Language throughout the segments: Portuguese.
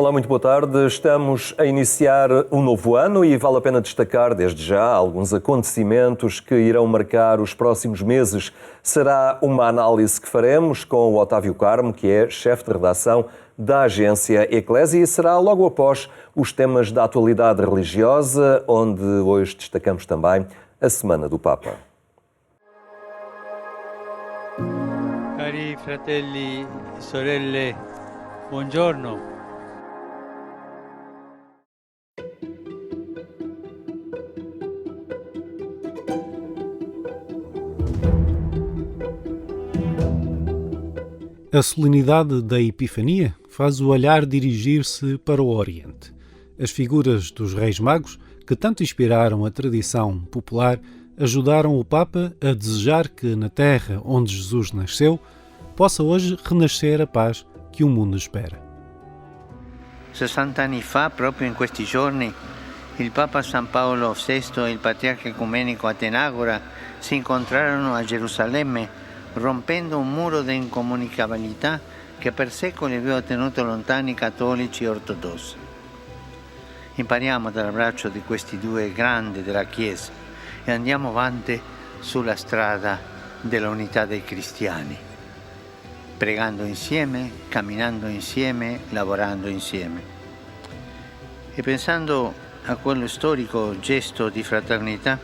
Olá, muito boa tarde. Estamos a iniciar um novo ano e vale a pena destacar desde já alguns acontecimentos que irão marcar os próximos meses. Será uma análise que faremos com o Otávio Carmo, que é chefe de redação da agência Eclésia, e será logo após os temas da atualidade religiosa, onde hoje destacamos também a Semana do Papa. Cari fratelli e sorelle, buongiorno. A solenidade da Epifania faz o olhar dirigir-se para o Oriente. As figuras dos Reis Magos, que tanto inspiraram a tradição popular, ajudaram o Papa a desejar que na terra onde Jesus nasceu possa hoje renascer a paz que o mundo espera. 60 anni fa, proprio in questi giorni, il Papa San Paolo VI e il Patriarca Ecumenico Atenagora si incontrarono a Gerusalemme, rompendo un muro di incomunicabilità che per secoli aveva tenuto lontani i cattolici e ortodossi. Impariamo dall'abbraccio di questi due grandi della Chiesa e andiamo avanti sulla strada dell'unità dei cristiani, pregando insieme, camminando insieme, lavorando insieme. E pensando a quello storico gesto di fraternità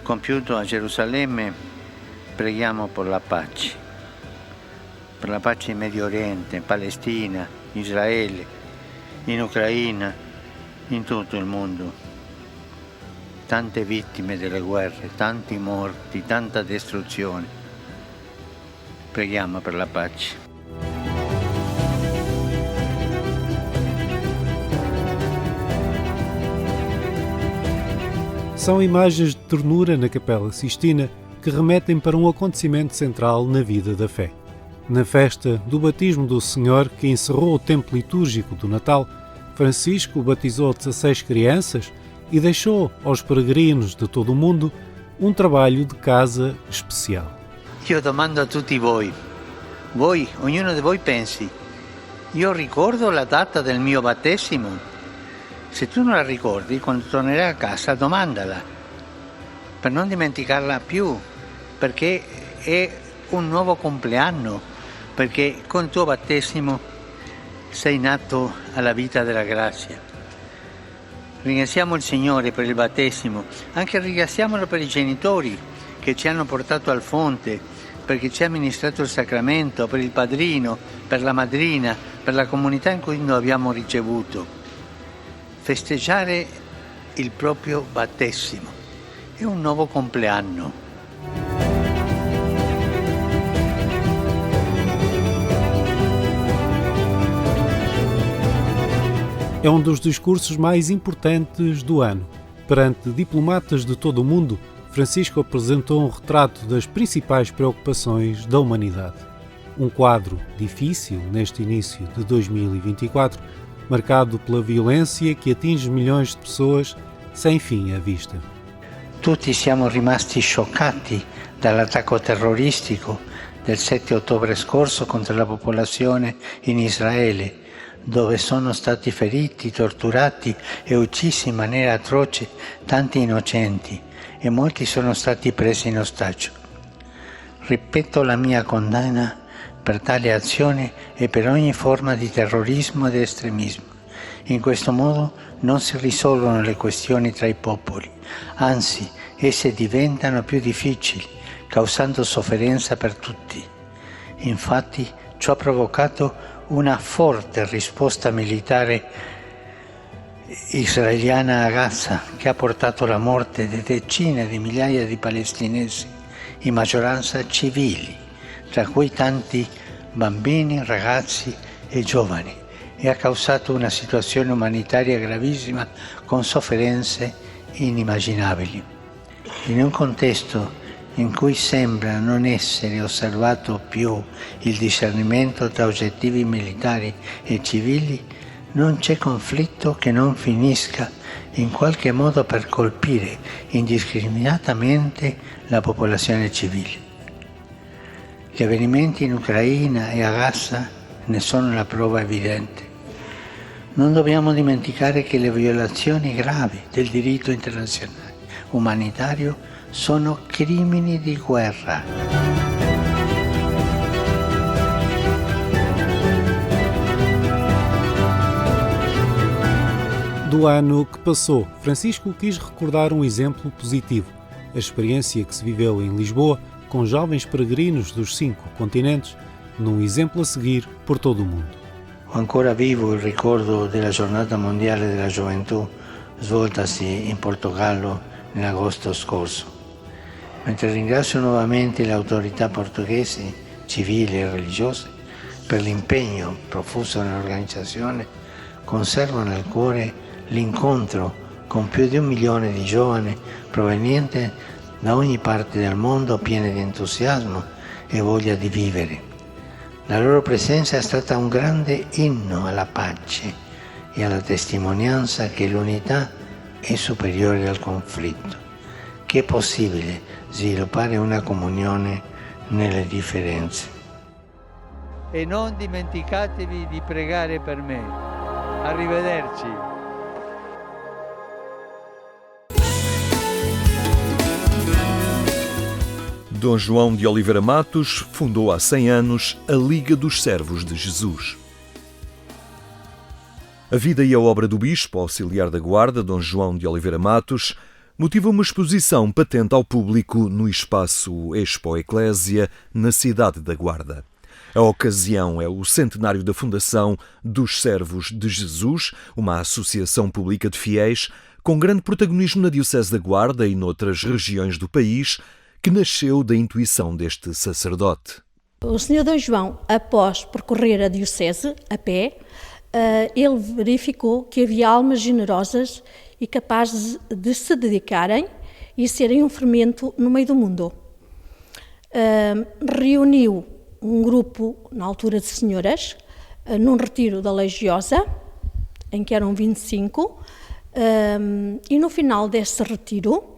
compiuto a Gerusalemme, preghiamo per la pace in Medio Oriente, in Palestina, in Israele, in Ucraina, in tutto il mondo. Tante vittime delle guerre, tanti morti, tanta distruzione. Preghiamo per la pace. São imagens de ternura na Capela Sistina que remetem para um acontecimento central na vida da fé. Na festa do batismo do Senhor, que encerrou o tempo litúrgico do Natal, Francisco batizou 16 crianças e deixou aos peregrinos de todo o mundo um trabalho de casa especial. Io domando a tutti voi, ognuno di voi pensi, io ricordo la data del mio battesimo? Se tu non la ricordi, quando tornerai a casa domandala, per non dimenticarla più, perché è un nuovo compleanno, perché con il tuo battesimo sei nato alla vita della grazia. Ringraziamo il Signore per il battesimo, anche ringraziamolo per i genitori che ci hanno portato al fonte, perché ci ha amministrato il sacramento, per il padrino, per la madrina, per la comunità in cui lo abbiamo ricevuto. Festeggiare il proprio battesimo è un nuovo compleanno. É um dos discursos mais importantes do ano. Perante diplomatas de todo o mundo, Francisco apresentou um retrato das principais preocupações da humanidade. Um quadro difícil neste início de 2024, marcado pela violência que atinge milhões de pessoas sem fim à vista. Tutti siamo rimasti scioccati dall'attacco terroristico del 7 ottobre scorso contro la popolazione in Israele, dove sono stati feriti, torturati e uccisi in maniera atroce tanti innocenti e molti sono stati presi in ostaggio. Ripeto la mia condanna per tale azione e per ogni forma di terrorismo ed estremismo. In questo modo non si risolvono le questioni tra i popoli, anzi esse diventano più difficili, causando sofferenza per tutti. Infatti ciò ha provocato una forte risposta militare israeliana a Gaza, che ha portato alla morte di decine di migliaia di palestinesi, in maggioranza civili, tra cui tanti bambini, ragazzi e giovani, e ha causato una situazione umanitaria gravissima con sofferenze inimmaginabili. In un contesto in cui sembra non essere osservato più il discernimento tra oggettivi militari e civili, non c'è conflitto che non finisca in qualche modo per colpire indiscriminatamente la popolazione civile. Gli avvenimenti in Ucraina e a Gaza ne sono la prova evidente. Non dobbiamo dimenticare che le violazioni gravi del diritto internazionale umanitario sono crimini di guerra. Do ano que passou, Francisco quis recordar um exemplo positivo, a experiência que se viveu em Lisboa com jovens peregrinos dos 5 continentes, num exemplo a seguir por todo o mundo. Ho ancora vivo il ricordo della Giornata Mondiale della Gioventù svoltasi in Portogallo nell'agosto scorso. Mentre ringrazio nuovamente le autorità portoghesi, civili e religiose, per l'impegno profuso nell'organizzazione, conservo nel cuore l'incontro con più di 1 milione di giovani provenienti da ogni parte del mondo pieni di entusiasmo e voglia di vivere. La loro presenza è stata un grande inno alla pace e alla testimonianza che l'unità è superiore al conflitto, che è possibile sviluppare una comunione nelle differenze. E non dimenticatevi di pregare per me. Arrivederci. Dom João de Oliveira Matos fundou há 100 anos a Liga dos Servos de Jesus. A vida e a obra do Bispo Auxiliar da Guarda, Dom João de Oliveira Matos, motiva uma exposição patente ao público no espaço Expo Eclésia, na cidade da Guarda. A ocasião é o centenário da fundação dos Servos de Jesus, uma associação pública de fiéis com grande protagonismo na Diocese da Guarda e noutras regiões do país, que nasceu da intuição deste sacerdote. O Sr. Dom João, após percorrer a Diocese a pé, ele verificou que havia almas generosas e capazes de se dedicarem e serem um fermento no meio do mundo. Reuniu um grupo, na altura de senhoras, num retiro da Legiosa, em que eram 25, e no final desse retiro,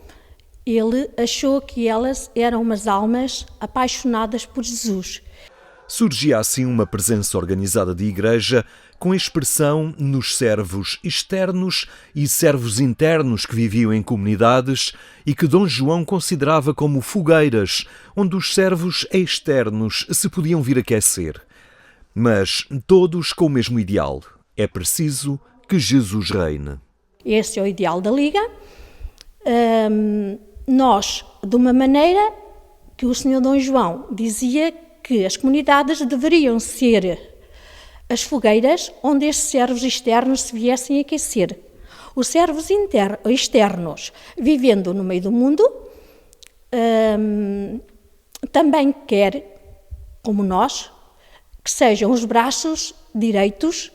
ele achou que elas eram umas almas apaixonadas por Jesus. Surgia assim uma presença organizada de igreja com expressão nos servos externos e servos internos que viviam em comunidades e que Dom João considerava como fogueiras, onde os servos externos se podiam vir aquecer. Mas todos com o mesmo ideal. É preciso que Jesus reine. Esse é o ideal da Liga. Nós, de uma maneira que o Sr. Dom João dizia que as comunidades deveriam ser as fogueiras onde estes servos externos se viessem aquecer. Os servos externos, vivendo no meio do mundo, também quer, como nós, que sejam os braços direitos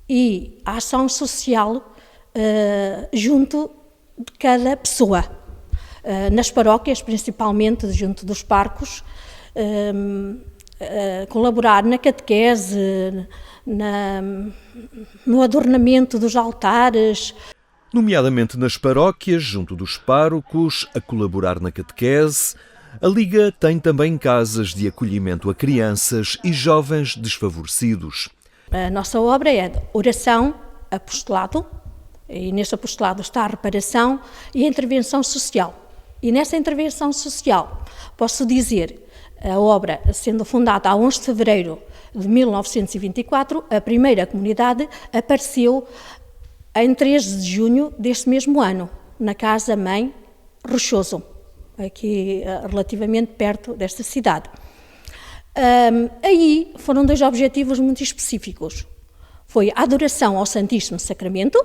e a ação social junto de cada pessoa. Nas paróquias, principalmente junto dos parcos, colaborar na catequese, no adornamento dos altares. Nomeadamente nas paróquias, junto dos párocos, a colaborar na catequese. A Liga tem também casas de acolhimento a crianças e jovens desfavorecidos. A nossa obra é de oração, apostolado, e nesse apostolado está a reparação e a intervenção social. E nessa intervenção social, posso dizer, a obra sendo fundada a 11 de fevereiro de 1924, a primeira comunidade apareceu em 3 de junho deste mesmo ano, na Casa Mãe Rochoso, aqui relativamente perto desta cidade. Aí foram 2 objetivos muito específicos. Foi a adoração ao Santíssimo Sacramento,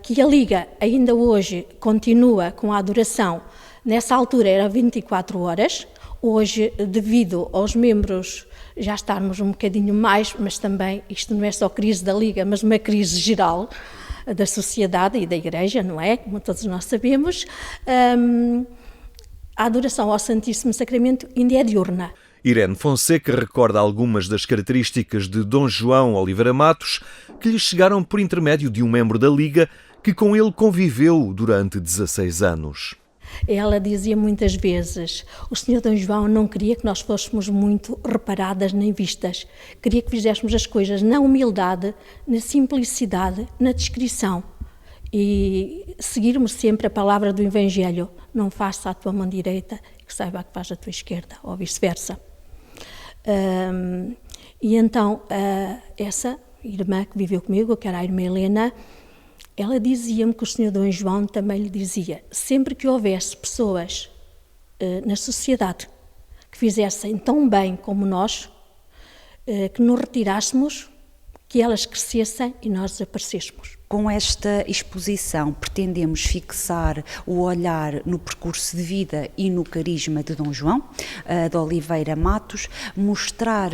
que a Liga ainda hoje continua com a adoração. Nessa altura era 24 horas, hoje devido aos membros já estarmos um bocadinho mais, mas também isto não é só crise da Liga, mas uma crise geral da sociedade e da Igreja, não é? Como todos nós sabemos, a adoração ao Santíssimo Sacramento ainda é diurna. Irene Fonseca recorda algumas das características de Dom João Oliveira Matos que lhe chegaram por intermédio de um membro da Liga que com ele conviveu durante 16 anos. Ela dizia muitas vezes, o Senhor Dom João não queria que nós fôssemos muito reparadas nem vistas, queria que fizéssemos as coisas na humildade, na simplicidade, na discrição e seguirmos sempre a palavra do Evangelho, não faça a tua mão direita que saiba que faz a tua esquerda, ou vice-versa. E então, essa irmã que viveu comigo, que era a irmã Helena, ela dizia-me que o Senhor Dom João também lhe dizia, sempre que houvesse pessoas na sociedade que fizessem tão bem como nós, que nos retirássemos, que elas crescessem e nós desaparecêssemos. Com esta exposição pretendemos fixar o olhar no percurso de vida e no carisma de Dom João de Oliveira Matos, mostrar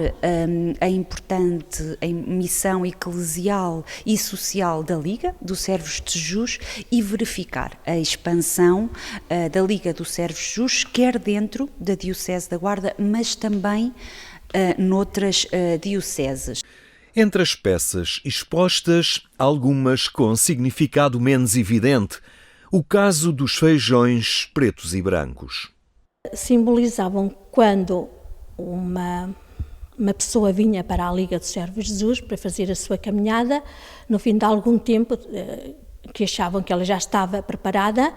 a importante missão eclesial e social da Liga dos Servos de Jesus e verificar a expansão da Liga dos Servos de Jesus, quer dentro da Diocese da Guarda, mas também noutras dioceses. Entre as peças expostas, algumas com significado menos evidente, o caso dos feijões pretos e brancos. Simbolizavam quando uma pessoa vinha para a Liga dos Servos de Jesus para fazer a sua caminhada, no fim de algum tempo, que achavam que ela já estava preparada,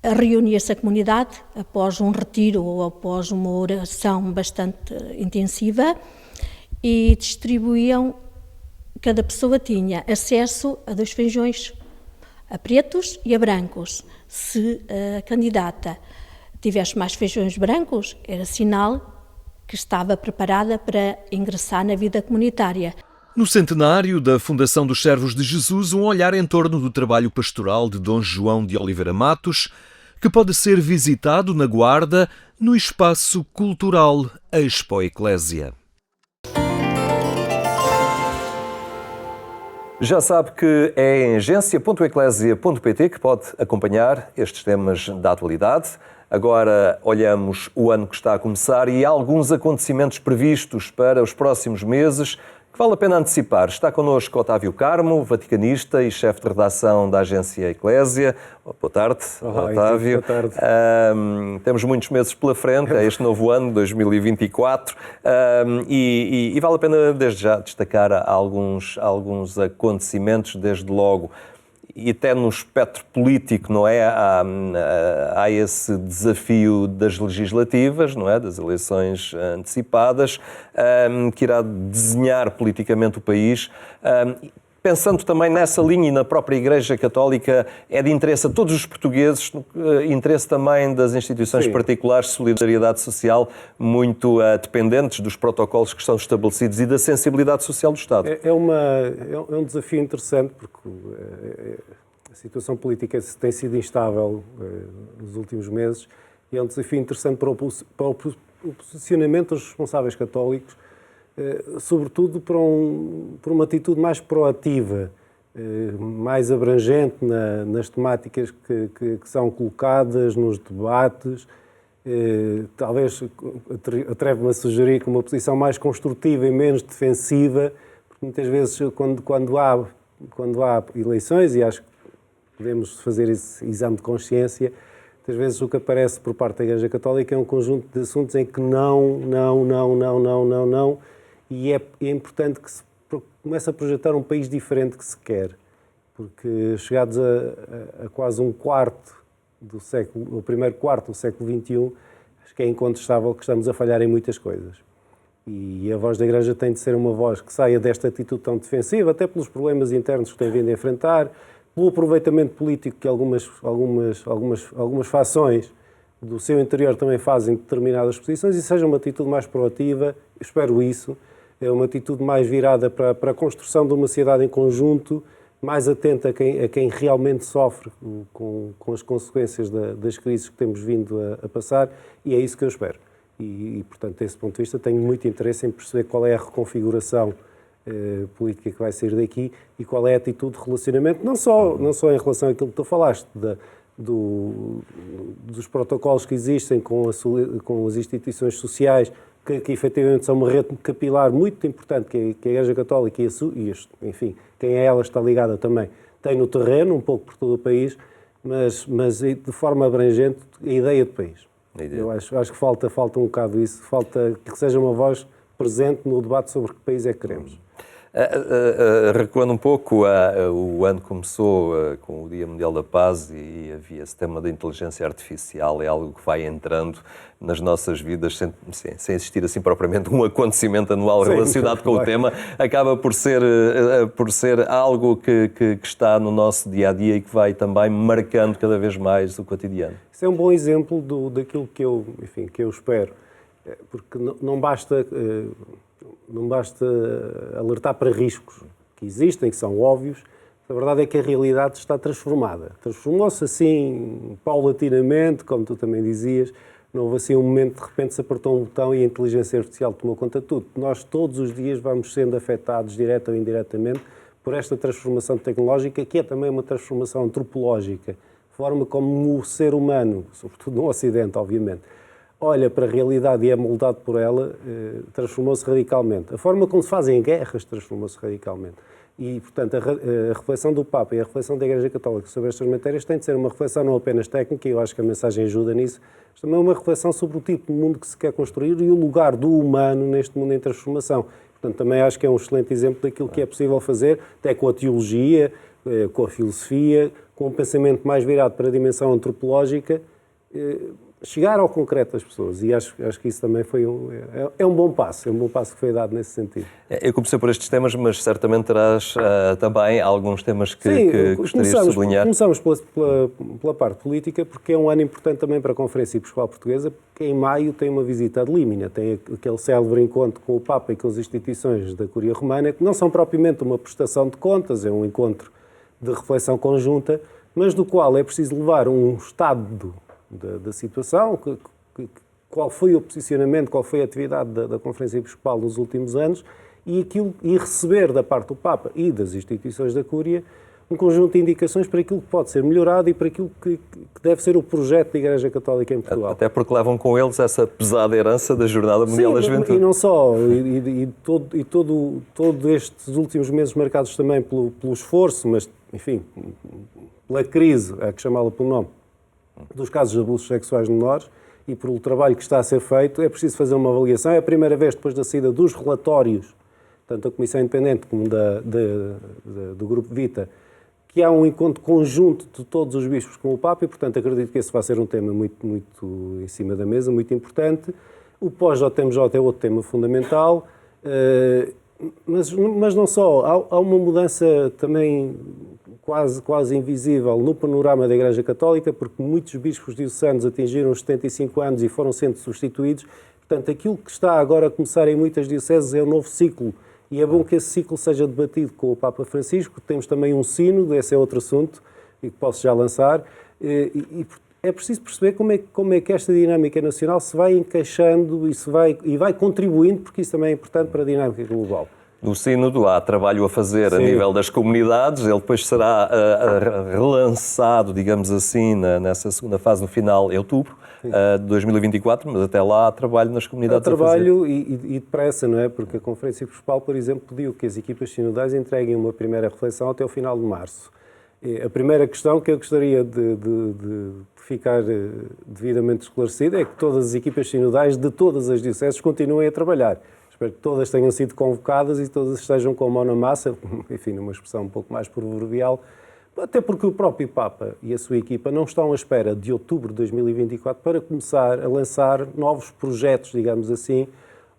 reunia-se a comunidade após um retiro ou após uma oração bastante intensiva, e distribuíam, cada pessoa tinha acesso a 2 feijões, a pretos e a brancos. Se a candidata tivesse mais feijões brancos, era sinal que estava preparada para ingressar na vida comunitária. No centenário da Fundação dos Servos de Jesus, um olhar em torno do trabalho pastoral de Dom João de Oliveira Matos, que pode ser visitado na Guarda, no espaço cultural Expo Eclésia. Já sabe que é em agência.eclésia.pt que pode acompanhar estes temas da atualidade. Agora olhamos o ano que está a começar e há alguns acontecimentos previstos para os próximos meses que vale a pena antecipar. Está connosco Otávio Carmo, vaticanista e chefe de redação da agência Eclésia. Boa tarde, Olá, Otávio. Boa tarde. Temos muitos meses pela frente, é este novo ano, 2024, e vale a pena desde já destacar alguns acontecimentos, desde logo, e até no espectro político, não é? Há esse desafio das legislativas, não é? Das eleições antecipadas, que irá desenhar politicamente o país. Pensando também nessa linha e na própria Igreja Católica, é de interesse a todos os portugueses, interesse também das instituições particulares de solidariedade social, muito dependentes dos protocolos que estão estabelecidos e da sensibilidade social do Estado. É um desafio interessante, porque a situação política tem sido instável nos últimos meses, e é um desafio interessante para o posicionamento dos responsáveis católicos, sobretudo por uma atitude mais proativa, mais abrangente nas temáticas que são colocadas, nos debates. Talvez atrevo-me a sugerir que uma posição mais construtiva e menos defensiva, porque muitas vezes quando há eleições, e acho que podemos fazer esse exame de consciência, muitas vezes o que aparece por parte da Igreja Católica é um conjunto de assuntos em que não, e é importante que se comece a projetar um país diferente que se quer, porque chegados a quase um quarto do século, o primeiro quarto do século XXI, acho que é incontestável que estamos a falhar em muitas coisas. E a voz da Igreja tem de ser uma voz que saia desta atitude tão defensiva, até pelos problemas internos que tem vindo a enfrentar, pelo aproveitamento político que algumas fações do seu interior também fazem determinadas posições, e seja uma atitude mais proativa, espero isso, é uma atitude mais virada para a construção de uma sociedade em conjunto, mais atenta a quem realmente sofre com as consequências das crises que temos vindo a passar, e é isso que eu espero. E, portanto, desse ponto de vista, tenho muito interesse em perceber qual é a reconfiguração política que vai sair daqui e qual é a atitude de relacionamento, não só em relação àquilo que tu falaste, dos protocolos que existem com as instituições sociais, que efetivamente são uma rede capilar muito importante, que a Igreja Católica enfim, quem a ela está ligada também, tem no terreno, um pouco por todo o país, mas de forma abrangente, a ideia de país. Eu acho que falta um bocado isso, falta que seja uma voz presente no debate sobre que país é que queremos. Recuando um pouco, o ano começou com o Dia Mundial da Paz e havia esse tema da inteligência artificial, é algo que vai entrando nas nossas vidas sem existir assim propriamente um acontecimento anual relacionado com o tema, acaba por ser algo que está no nosso dia-a-dia e que vai também marcando cada vez mais o cotidiano. Isso é um bom exemplo daquilo que eu espero, porque não basta alertar para riscos que existem, que são óbvios. A verdade é que a realidade está transformada. Transformou-se assim, paulatinamente, como tu também dizias. Não houve assim um momento, de repente se apertou um botão e a inteligência artificial tomou conta de tudo. Nós todos os dias vamos sendo afetados, direta ou indiretamente, por esta transformação tecnológica, que é também uma transformação antropológica. A forma como o ser humano, sobretudo no Ocidente, obviamente, olha para a realidade e é moldado por ela, transformou-se radicalmente. A forma como se fazem guerras transformou-se radicalmente. E, portanto, a reflexão do Papa e a reflexão da Igreja Católica sobre estas matérias tem de ser uma reflexão não apenas técnica, e eu acho que a mensagem ajuda nisso, mas também uma reflexão sobre o tipo de mundo que se quer construir e o lugar do humano neste mundo em transformação. Portanto, também acho que é um excelente exemplo daquilo que é possível fazer, até com a teologia, com a filosofia, com um pensamento mais virado para a dimensão antropológica, chegar ao concreto das pessoas, e acho que isso também foi um bom passo que foi dado nesse sentido. Eu comecei por estes temas, mas certamente terás também alguns temas que gostarias de sublinhar. Começamos pela parte política, porque é um ano importante também para a Conferência Episcopal Portuguesa, porque em maio tem uma visita ad limina, tem aquele célebre encontro com o Papa e com as instituições da Curia Romana, que não são propriamente uma prestação de contas, é um encontro de reflexão conjunta, mas do qual é preciso levar um estado da situação, qual foi o posicionamento, qual foi a atividade da Conferência Episcopal nos últimos anos e receber da parte do Papa e das instituições da Cúria um conjunto de indicações para aquilo que pode ser melhorado e para aquilo que deve ser o projeto da Igreja Católica em Portugal. Até porque levam com eles essa pesada herança da Jornada Mundial da Juventude. E não só, todos estes últimos meses marcados também pelo esforço, mas, enfim, pela crise, há que chamá-la pelo nome, dos casos de abusos sexuais menores e pelo trabalho que está a ser feito, é preciso fazer uma avaliação. É a primeira vez depois da saída dos relatórios, tanto da Comissão Independente como do Grupo Vita, que há um encontro conjunto de todos os bispos com o Papa e, portanto, acredito que esse vai ser um tema muito, muito em cima da mesa, muito importante. O pós-JMJ é outro tema fundamental, mas não só. Há uma mudança também quase invisível no panorama da Igreja Católica, porque muitos bispos diocesanos atingiram os 75 anos e foram sendo substituídos. Portanto, aquilo que está agora a começar em muitas dioceses é um novo ciclo, e é bom que esse ciclo seja debatido com o Papa Francisco. Temos também um sínodo, esse é outro assunto, e que posso já lançar, e é preciso perceber como é que esta dinâmica nacional se vai encaixando e vai contribuindo, porque isso também é importante para a dinâmica global. No Sínodo há trabalho a fazer a nível das comunidades, ele depois será relançado, digamos assim, nessa segunda fase, no final, em outubro de 2024, mas até lá há trabalho nas comunidades a fazer. Há trabalho e depressa, não é? Porque a Conferência Episcopal, por exemplo, pediu que as equipas sinodais entreguem uma primeira reflexão até o final de março. A primeira questão que eu gostaria de ficar devidamente esclarecida é que todas as equipas sinodais de todas as dioceses continuem a trabalhar. Espero que todas tenham sido convocadas e todas estejam com a mão na massa, enfim, numa expressão um pouco mais proverbial, até porque o próprio Papa e a sua equipa não estão à espera de outubro de 2024 para começar a lançar novos projetos, digamos assim,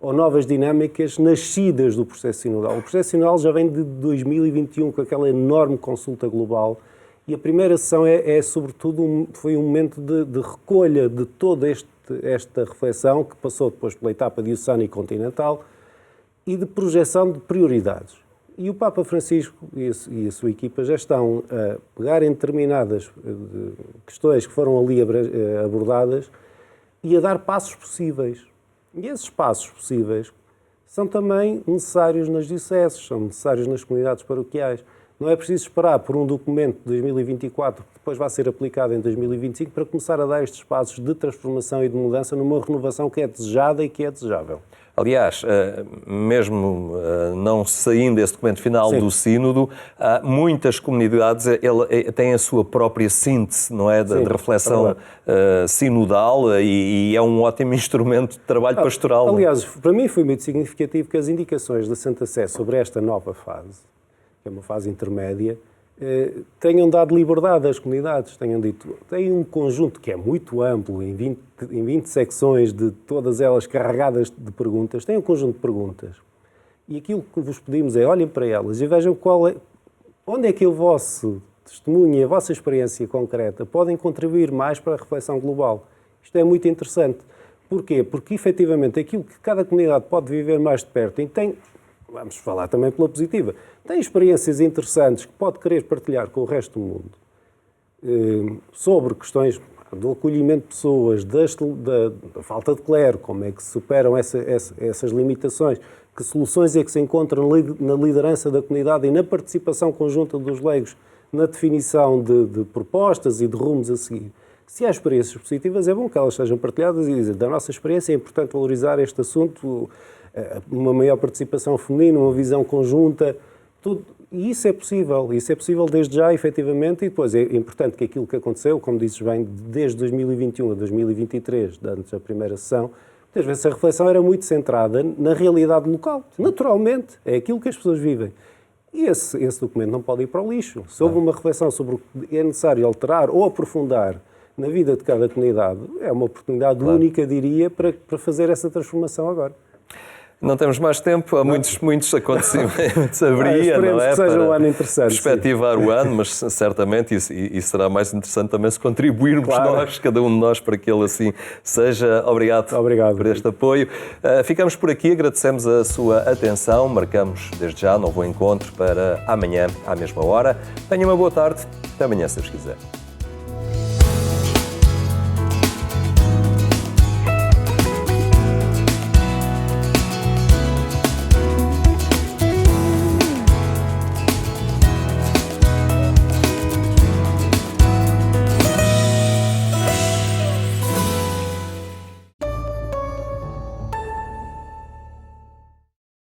ou novas dinâmicas nascidas do processo sinodal. O processo sinodal já vem de 2021, com aquela enorme consulta global, e a primeira sessão sobretudo, foi um momento de recolha de toda esta reflexão, que passou depois pela etapa diocesana e continental, e de projeção de prioridades. E o Papa Francisco e a sua equipa já estão a pegar em determinadas questões que foram ali abordadas e a dar passos possíveis. E esses passos possíveis são também necessários nas dioceses, são necessários nas comunidades paroquiais. Não é preciso esperar por um documento de 2024 que depois vai ser aplicado em 2025 para começar a dar estes passos de transformação e de mudança numa renovação que é desejada e que é desejável. Aliás, mesmo não saindo esse documento final do Sínodo, muitas comunidades têm a sua própria síntese, não é? De reflexão sinodal e é um ótimo instrumento de trabalho pastoral. Aliás, para mim foi muito significativo que as indicações da Santa Sé sobre esta nova fase, que é uma fase intermédia, tenham dado liberdade às comunidades, tenham dito, tem um conjunto que é muito amplo, em 20 secções, de todas elas carregadas de perguntas, tem um conjunto de perguntas. E aquilo que vos pedimos é, olhem para elas e vejam onde é que o vosso testemunho e a vossa experiência concreta podem contribuir mais para a reflexão global. Isto é muito interessante. Porquê? Porque, efetivamente, aquilo que cada comunidade pode viver mais de perto e tem, vamos falar também pela positiva, tem experiências interessantes que pode querer partilhar com o resto do mundo sobre questões do acolhimento de pessoas, da falta de clero, como é que se superam essas limitações, que soluções é que se encontram na liderança da comunidade e na participação conjunta dos leigos na definição de propostas e de rumos a seguir. Se há experiências positivas, é bom que elas sejam partilhadas e dizer, da nossa experiência é importante valorizar este assunto, uma maior participação feminina, uma visão conjunta, tudo. E isso é possível desde já, efetivamente, e depois é importante que aquilo que aconteceu, como dizes bem, desde 2021 a 2023, antes da primeira sessão, muitas vezes a reflexão era muito centrada na realidade local. Naturalmente, é aquilo que as pessoas vivem. E esse documento não pode ir para o lixo. Se houve uma reflexão sobre o que é necessário alterar ou aprofundar na vida de cada comunidade, é uma oportunidade única, diria, para fazer essa transformação agora. Não temos mais tempo, há muitos acontecimentos, haveria, não é? Que seja um ano interessante. Perspectivar o ano, mas certamente e será mais interessante também se contribuirmos nós, cada um de nós, para que ele assim seja. Obrigado por este apoio. Ficamos por aqui, agradecemos a sua atenção, marcamos desde já um novo encontro para amanhã, à mesma hora. Tenha uma boa tarde, até amanhã, se Deus quiser.